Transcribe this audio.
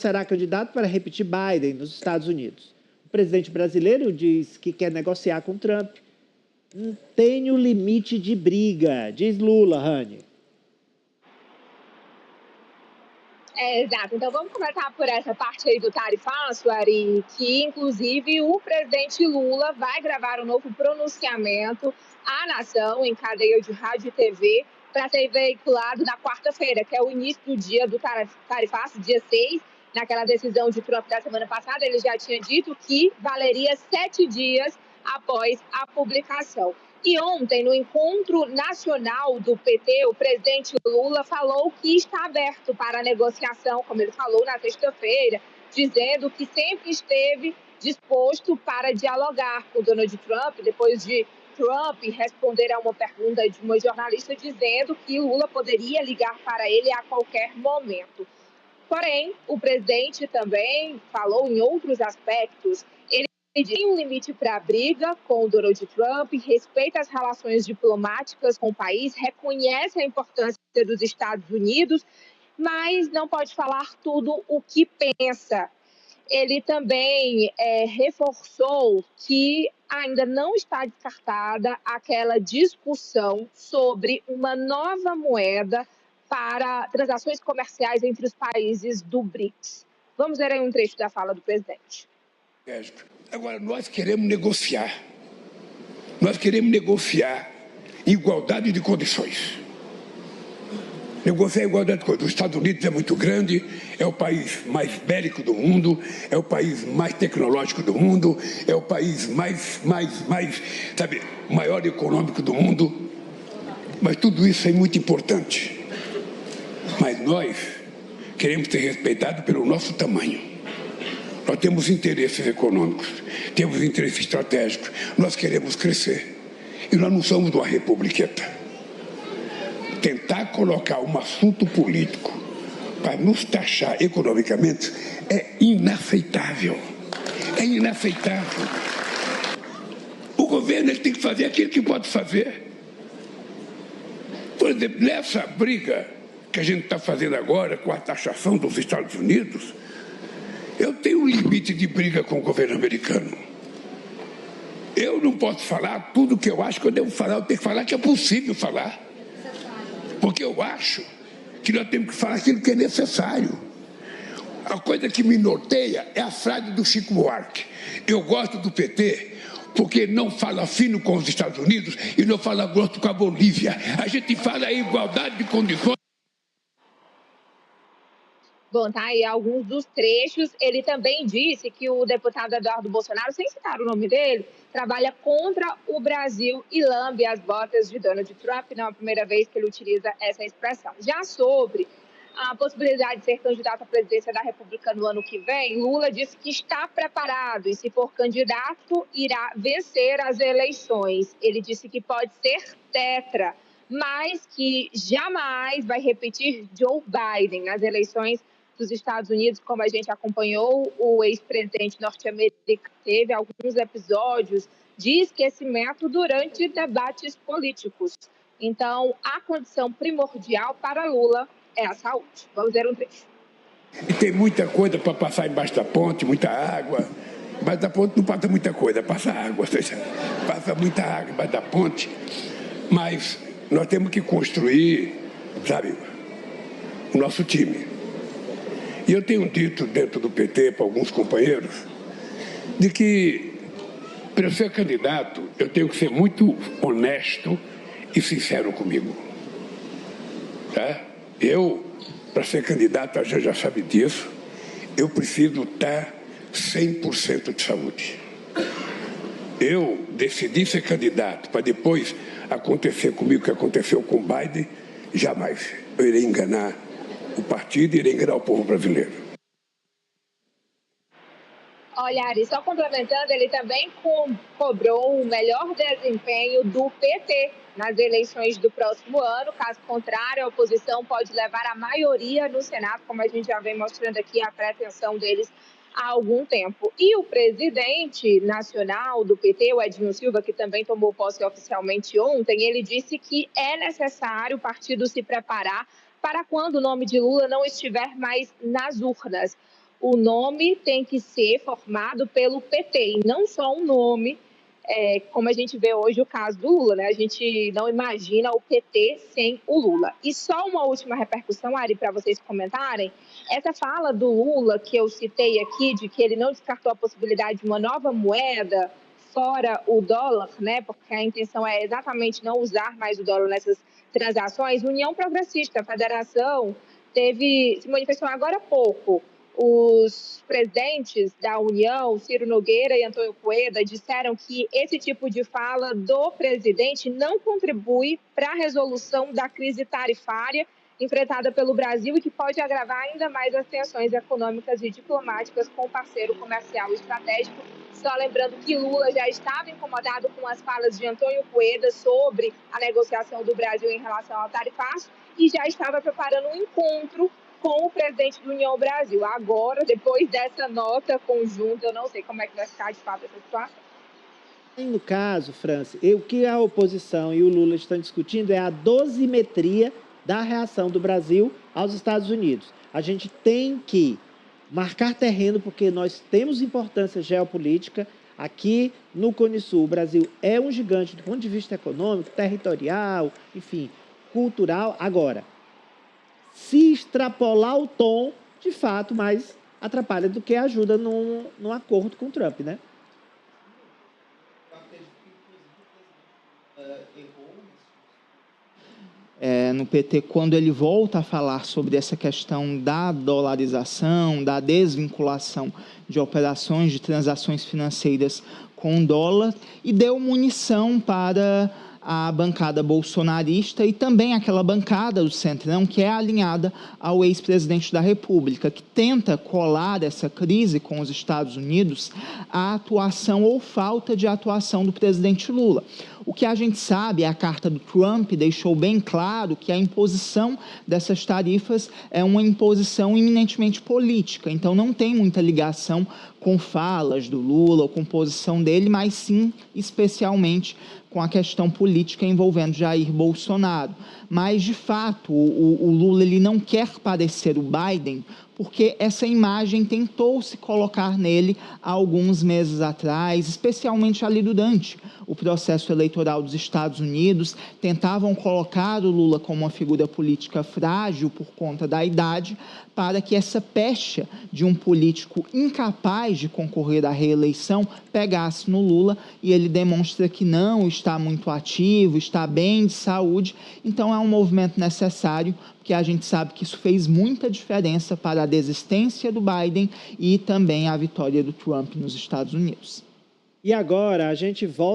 será candidato para repetir Biden nos Estados Unidos. O presidente brasileiro diz que quer negociar com Trump. Não tem o limite de briga, diz Lula, Rani. Exato. Então vamos começar por essa parte aí do tarifaço, Ari, que inclusive o presidente Lula vai gravar um novo pronunciamento à nação em cadeia de rádio e TV para ser veiculado na quarta-feira, que é o início do dia do tarifaço, dia 6. Naquela decisão de Trump da semana passada, ele já tinha dito que valeria 7 dias após a publicação. E ontem, no encontro nacional do PT, o presidente Lula falou que está aberto para a negociação, como ele falou na sexta-feira, dizendo que sempre esteve disposto para dialogar com Donald Trump, depois de Trump responder a uma pergunta de uma jornalista dizendo que Lula poderia ligar para ele a qualquer momento. Porém, o presidente também falou em outros aspectos. Ele tem um limite para a briga com o Donald Trump, respeita as relações diplomáticas com o país, reconhece a importância dos Estados Unidos, mas não pode falar tudo o que pensa. Ele também reforçou que ainda não está descartada aquela discussão sobre uma nova moeda para transações comerciais entre os países do BRICS. Vamos ver aí um trecho da fala do presidente. Agora, nós queremos negociar. Nós queremos negociar igualdade de condições. Negociar igualdade de condições. Os Estados Unidos é muito grande, é o país mais bélico do mundo, é o país mais tecnológico do mundo, é o país maior econômico do mundo. Mas tudo isso é muito importante. Mas nós queremos ser respeitados pelo nosso tamanho. Nós temos interesses econômicos, temos interesses estratégicos, nós queremos crescer. E nós não somos uma republiqueta. Tentar colocar um assunto político para nos taxar economicamente é inaceitável. É inaceitável. O governo ele tem que fazer aquilo que pode fazer. Por exemplo, nessa briga que a gente está fazendo agora com a taxação dos Estados Unidos, eu tenho um limite de briga com o governo americano. Eu não posso falar tudo o que eu acho que eu devo falar, eu tenho que falar que é possível falar. Porque eu acho que nós temos que falar aquilo que é necessário. A coisa que me norteia é a frase do Chico Buarque. Eu gosto do PT porque não fala fino com os Estados Unidos e não fala grosso com a Bolívia. A gente fala em igualdade de condições. Bom, tá aí alguns dos trechos. Ele também disse que o deputado Eduardo Bolsonaro, sem citar o nome dele, trabalha contra o Brasil e lambe as botas de Donald Trump. Não é a primeira vez que ele utiliza essa expressão. Já sobre a possibilidade de ser candidato à presidência da República no ano que vem, Lula disse que está preparado e, se for candidato, irá vencer as eleições. Ele disse que pode ser tetra, mas que jamais vai repetir Joe Biden nas eleições dos Estados Unidos. Como a gente acompanhou, o ex-presidente norte-americano teve alguns episódios de esquecimento durante debates políticos. Então, a condição primordial para Lula é a saúde. Vamos ver um trecho. E tem muita coisa para passar embaixo da ponte, muita água. Embaixo da ponte não passa muita coisa, passa água. Passa muita água embaixo da ponte. Mas nós temos que construir, sabe, o nosso time. E eu tenho dito dentro do PT para alguns companheiros de que, para eu ser candidato, eu tenho que ser muito honesto e sincero comigo. Tá? Eu, para ser candidato, a gente já sabe disso, eu preciso estar 100% de saúde. Eu decidi ser candidato para depois acontecer comigo o que aconteceu com o Biden, jamais. Eu irei enganar o partido e irei enganar o povo brasileiro. Olha, Ari, só complementando, ele também cobrou o melhor desempenho do PT nas eleições do próximo ano. Caso contrário, a oposição pode levar a maioria no Senado, como a gente já vem mostrando aqui a pretensão deles há algum tempo. E o presidente nacional do PT, o Edinho Silva, que também tomou posse oficialmente ontem, ele disse que é necessário o partido se preparar para quando o nome de Lula não estiver mais nas urnas. o nome tem que ser formado pelo PT, e não só um nome, como a gente vê hoje o caso do Lula, né? A gente não imagina o PT sem o Lula. E só uma última repercussão, Ari, para vocês comentarem, essa fala do Lula que eu citei aqui, de que ele não descartou a possibilidade de uma nova moeda fora o dólar, né? Porque a intenção é exatamente não usar mais o dólar nessas transações. União Progressista, a federação, se manifestou agora há pouco. Os presidentes da União, Ciro Nogueira e Antônio Coeda, disseram que esse tipo de fala do presidente não contribui para a resolução da crise tarifária enfrentada pelo Brasil e que pode agravar ainda mais as tensões econômicas e diplomáticas com o parceiro comercial estratégico. Só lembrando que Lula já estava incomodado com as falas de Antônio Coeda sobre a negociação do Brasil em relação ao tarifaço e já estava preparando um encontro com o presidente do União Brasil. Agora, depois dessa nota conjunta, eu não sei como é que vai ficar de fato essa situação. No caso, França, o que a oposição e o Lula estão discutindo é a dosimetria da reação do Brasil aos Estados Unidos. A gente tem que marcar terreno porque nós temos importância geopolítica. Aqui no Cone Sul, o Brasil é um gigante do ponto de vista econômico, territorial, enfim, cultural. Agora, se extrapolar o tom, de fato, mais atrapalha do que ajuda num acordo com o Trump, né? No PT, quando ele volta a falar sobre essa questão da dolarização, da desvinculação de operações, de transações financeiras com dólar, e deu munição para a bancada bolsonarista e também aquela bancada do Centrão que é alinhada ao ex-presidente da República, que tenta colar essa crise com os Estados Unidos à atuação ou falta de atuação do presidente Lula. O que a gente sabe, a carta do Trump deixou bem claro que a imposição dessas tarifas é uma imposição eminentemente política, então não tem muita ligação com falas do Lula ou com posição dele, mas sim, especialmente, com a questão política envolvendo Jair Bolsonaro. Mas, de fato, o Lula ele não quer parecer o Biden, porque essa imagem tentou se colocar nele há alguns meses atrás, especialmente ali durante o processo eleitoral dos Estados Unidos, tentavam colocar o Lula como uma figura política frágil por conta da idade, para que essa pecha de um político incapaz de concorrer à reeleição pegasse no Lula, e ele demonstra que não, está muito ativo, está bem de saúde. Então é um movimento necessário, porque a gente sabe que isso fez muita diferença para a desistência do Biden e também a vitória do Trump nos Estados Unidos. E agora a gente volta